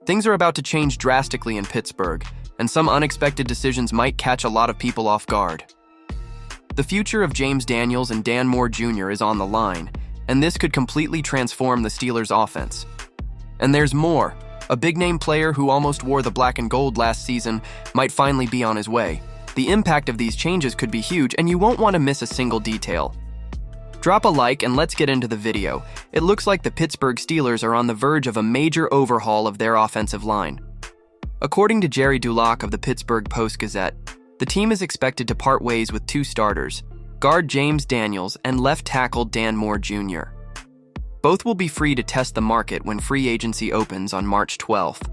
Things are about to change drastically in Pittsburgh, and some unexpected decisions might catch a lot of people off guard. The future of James Daniels and Dan Moore Jr. is on the line, and this could completely transform the Steelers' offense. And there's more. A big-name player who almost wore the black and gold last season might finally be on his way. The impact of these changes could be huge, and you won't want to miss a single detail. Drop a like and let's get into the video. It looks like the Pittsburgh Steelers are on the verge of a major overhaul of their offensive line. According to Jerry Dulac of the Pittsburgh Post-Gazette, the team is expected to part ways with two starters, guard James Daniels and left tackle Dan Moore Jr. Both will be free to test the market when free agency opens on March 12th.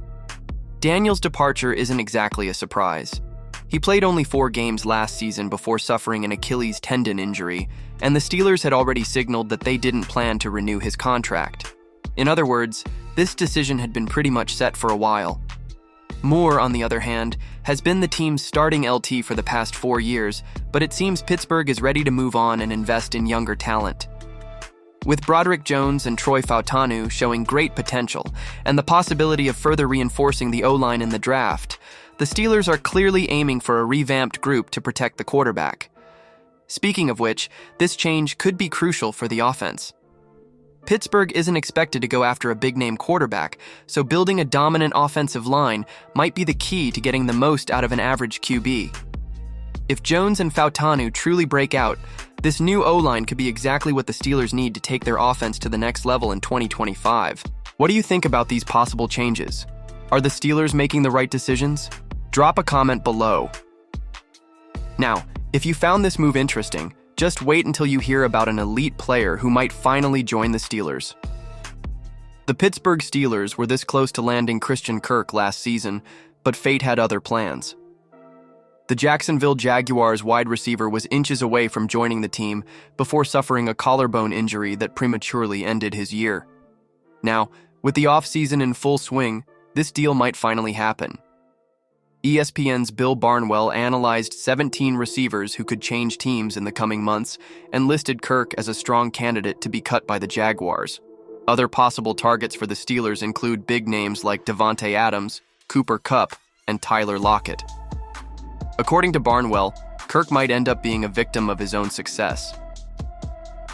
Daniels' departure isn't exactly a surprise. He played only 4 games last season before suffering an Achilles tendon injury, and the Steelers had already signaled that they didn't plan to renew his contract. In other words, this decision had been pretty much set for a while. Moore, on the other hand, has been the team's starting LT for the past 4 years, but it seems Pittsburgh is ready to move on and invest in younger talent. With Broderick Jones and Troy Fautanu showing great potential, and the possibility of further reinforcing the O-line in the draft, the Steelers are clearly aiming for a revamped group to protect the quarterback. Speaking of which, this change could be crucial for the offense. Pittsburgh isn't expected to go after a big-name quarterback, so building a dominant offensive line might be the key to getting the most out of an average QB. If Jones and Fautanu truly break out, this new O-line could be exactly what the Steelers need to take their offense to the next level in 2025. What do you think about these possible changes? Are the Steelers making the right decisions? Drop a comment below. Now, if you found this move interesting, just wait until you hear about an elite player who might finally join the Steelers. The Pittsburgh Steelers were this close to landing Christian Kirk last season, but fate had other plans. The Jacksonville Jaguars wide receiver was inches away from joining the team before suffering a collarbone injury that prematurely ended his year. Now, with the offseason in full swing, this deal might finally happen. ESPN's Bill Barnwell analyzed 17 receivers who could change teams in the coming months and listed Kirk as a strong candidate to be cut by the Jaguars. Other possible targets for the Steelers include big names like Davante Adams, Cooper Kupp, and Tyler Lockett. According to Barnwell, Kirk might end up being a victim of his own success.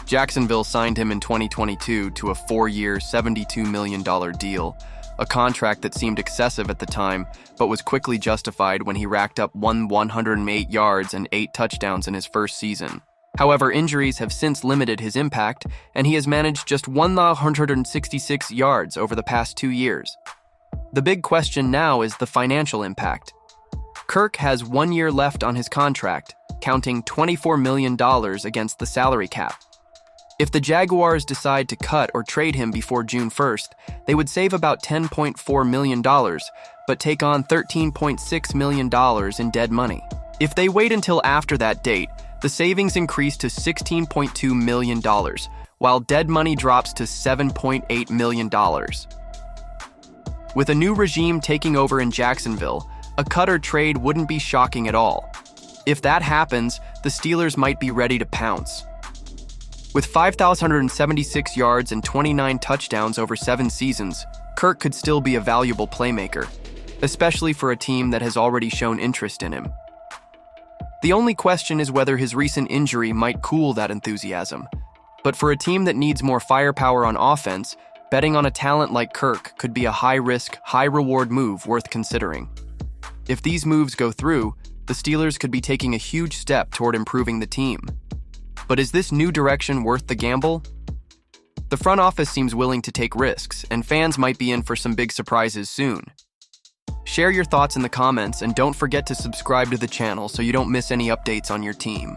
Jacksonville signed him in 2022 to a 4-year, $72 million deal, a contract that seemed excessive at the time, but was quickly justified when he racked up 108 yards and 8 touchdowns in his first season. However, injuries have since limited his impact, and he has managed just 166 yards over the past 2 years. The big question now is the financial impact. Kirk has 1 year left on his contract, counting $24 million against the salary cap. If the Jaguars decide to cut or trade him before June 1st, they would save about $10.4 million, but take on $13.6 million in dead money. If they wait until after that date, the savings increase to $16.2 million, while dead money drops to $7.8 million. With a new regime taking over in Jacksonville, a cut or trade wouldn't be shocking at all. If that happens, the Steelers might be ready to pounce. With 5,176 yards and 29 touchdowns over 7 seasons, Kirk could still be a valuable playmaker, especially for a team that has already shown interest in him. The only question is whether his recent injury might cool that enthusiasm. But for a team that needs more firepower on offense, betting on a talent like Kirk could be a high-risk, high-reward move worth considering. If these moves go through, the Steelers could be taking a huge step toward improving the team. But is this new direction worth the gamble? The front office seems willing to take risks, and fans might be in for some big surprises soon. Share your thoughts in the comments, and don't forget to subscribe to the channel so you don't miss any updates on your team.